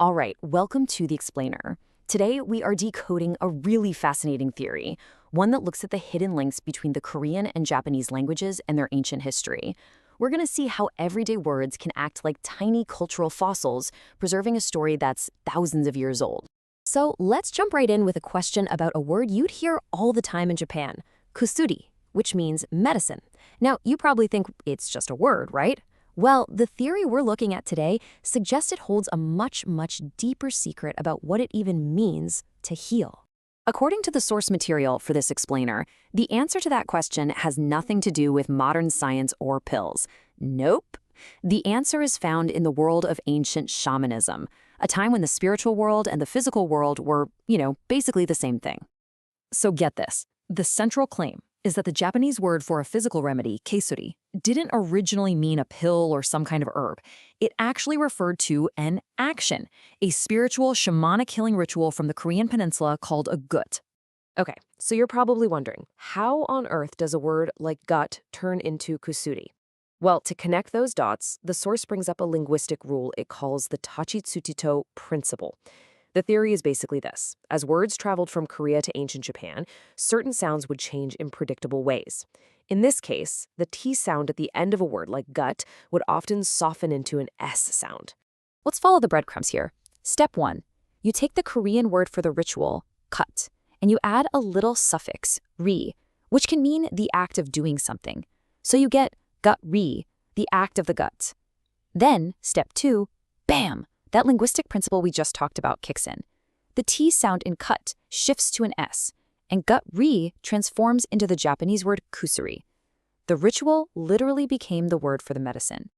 All right, welcome to The Explainer. Today, we are decoding a really fascinating theory, one that looks at the hidden links between the Korean and Japanese languages and their ancient history. We're going to see how everyday words can act like tiny cultural fossils, preserving a story that's thousands of years old. So let's jump right in with a question about a word you'd hear all the time in Japan, Kusu-ri, which means medicine. Now, you probably think it's just a word, right? Well, the theory we're looking at today suggests it holds a much deeper secret about what it even means to heal. According to the source material for this explainer, the answer to that question has nothing to do with modern science or pills. Nope. The answer is found in the world of ancient shamanism, a time when the spiritual world and the physical world were, basically the same thing. So get this. The central claim is that the Japanese word for a physical remedy, Kusuri, didn't originally mean a pill or some kind of herb. It actually referred to an action, a spiritual shamanic healing ritual from the Korean Peninsula called a gut. Okay, so you're probably wondering, how on earth does a word like gut turn into Kusuri? Well, to connect those dots, the source brings up a linguistic rule it calls the Dachitsuteto Principle. The theory is basically this. As words traveled from Korea to ancient Japan, certain sounds would change in predictable ways. In this case, the T sound at the end of a word like gut would often soften into an S sound. Let's follow the breadcrumbs here. Step 1. You take the Korean word for the ritual, cut, and you add a little suffix, ri, which can mean the act of doing something. So you get gut-ri, the act of the gut. Then, step 2, bam! That linguistic principle we just talked about kicks in. The T sound in cut shifts to an S, and gut-ri transforms into the Japanese word Kusu-ri. The ritual literally became the word for the medicine.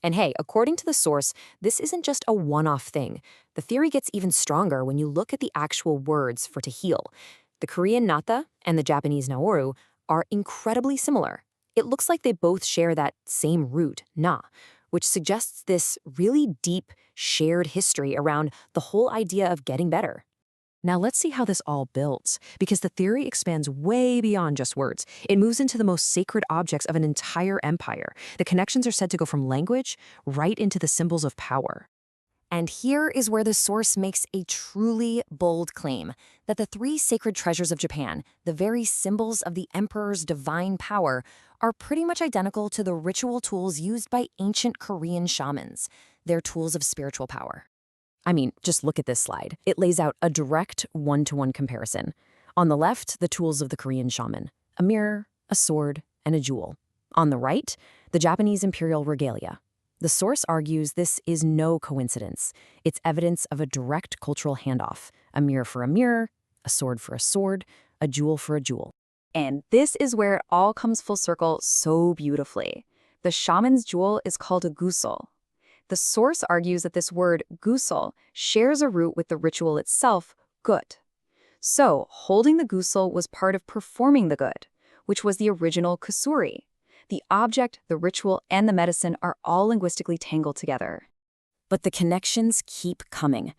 And hey, according to the source, this isn't just a one-off thing. The theory gets even stronger when you look at the actual words for to heal. The Korean nata and the Japanese naoru are incredibly similar. It looks like they both share that same root, na, which suggests this really deep, shared history around the whole idea of getting better. Now let's see how this all builds, because the theory expands way beyond just words. It moves into the most sacred objects of an entire empire. The connections are said to go from language right into the symbols of power. And here is where the source makes a truly bold claim, that the three sacred treasures of Japan, the very symbols of the emperor's divine power, are pretty much identical to the ritual tools used by ancient Korean shamans, their tools of spiritual power. I mean, just look at this slide. It lays out a direct one-to-one comparison. On the left, the tools of the Korean shaman, a mirror, a sword, and a jewel. On the right, the Japanese Imperial regalia. The source argues this is no coincidence. It's evidence of a direct cultural handoff, a mirror for a mirror, a sword for a sword, a jewel for a jewel. And this is where it all comes full circle so beautifully. The shaman's jewel is called a gusol. The source argues that this word, gusol, shares a root with the ritual itself, gut. So, holding the gusol was part of performing the gut, which was the original Kusuri. The object, the ritual, and the medicine are all linguistically tangled together. But the connections keep coming.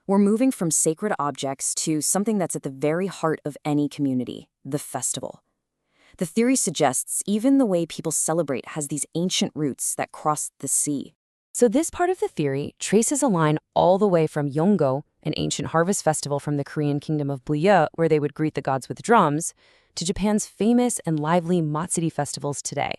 We're moving from sacred objects to something that's at the very heart of any community, the festival. The theory suggests even the way people celebrate has these ancient roots that cross the sea. So this part of the theory traces a line all the way from Yongo, an ancient harvest festival from the Korean kingdom of Bulla, where they would greet the gods with drums, to Japan's famous and lively Matsuri festivals today.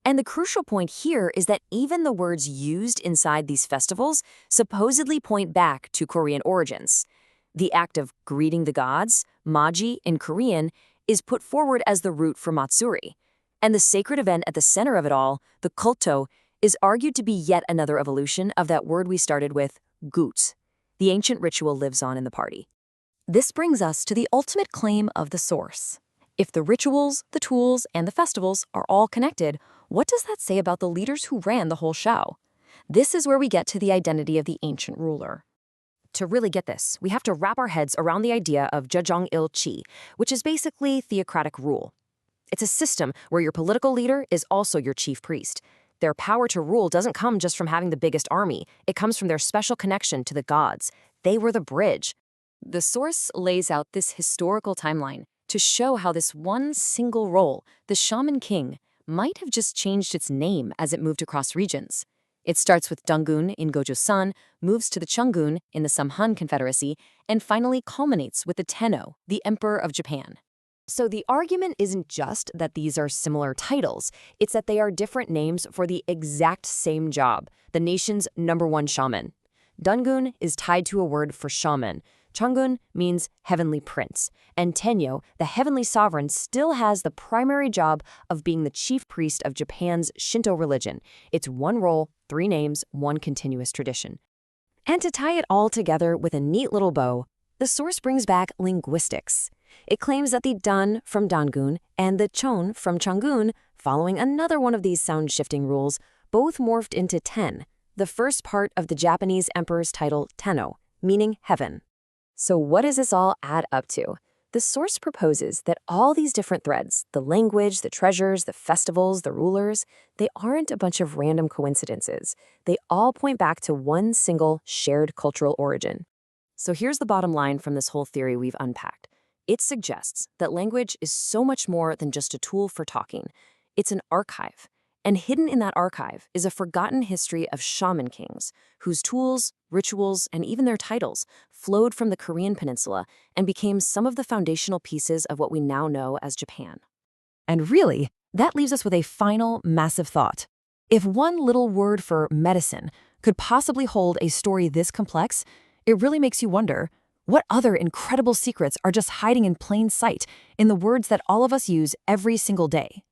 And the crucial point here is that even the words used inside these festivals supposedly point back to Korean origins. The act of greeting the gods, maji in Korean, is put forward as the root for Matsuri. And the sacred event at the center of it all, the kulto, is argued to be yet another evolution of that word we started with, gut. The ancient ritual lives on in the party. This brings us to the ultimate claim of the source. If the rituals, the tools, and the festivals are all connected, what does that say about the leaders who ran the whole show? This is where we get to the identity of the ancient ruler. To really get this, we have to wrap our heads around the idea of jajong-il-chi, which is basically theocratic rule. It's a system where your political leader is also your chief priest. Their power to rule doesn't come just from having the biggest army. It comes from their special connection to the gods. They were the bridge. The source lays out this historical timeline to show how this one single role, the shaman king, might have just changed its name as it moved across regions. It starts with Donggun in Gojoseon, moves to the Chunggun in the Samhan Confederacy, and finally culminates with the Tenno, the Emperor of Japan. So the argument isn't just that these are similar titles, it's that they are different names for the exact same job, the nation's #1 shaman. Donggun is tied to a word for shaman. Chunggun means heavenly prince, and Tenyo, the heavenly sovereign, still has the primary job of being the chief priest of Japan's Shinto religion. It's one role, 3 names, 1 continuous tradition. And to tie it all together with a neat little bow, the source brings back linguistics. It claims that the Dan from Dangun and the Chon from Changgun, following another one of these sound-shifting rules, both morphed into Ten, the first part of the Japanese emperor's title Tenno, meaning heaven. So what does this all add up to? The source proposes that all these different threads, the language, the treasures, the festivals, the rulers, they aren't a bunch of random coincidences. They all point back to one single shared cultural origin. So here's the bottom line from this whole theory we've unpacked. It suggests that language is so much more than just a tool for talking. It's an archive. And hidden in that archive is a forgotten history of shaman kings, whose tools, rituals, and even their titles flowed from the Korean Peninsula and became some of the foundational pieces of what we now know as Japan. And really, that leaves us with a final massive thought. If one little word for medicine could possibly hold a story this complex, it really makes you wonder, what other incredible secrets are just hiding in plain sight in the words that all of us use every single day?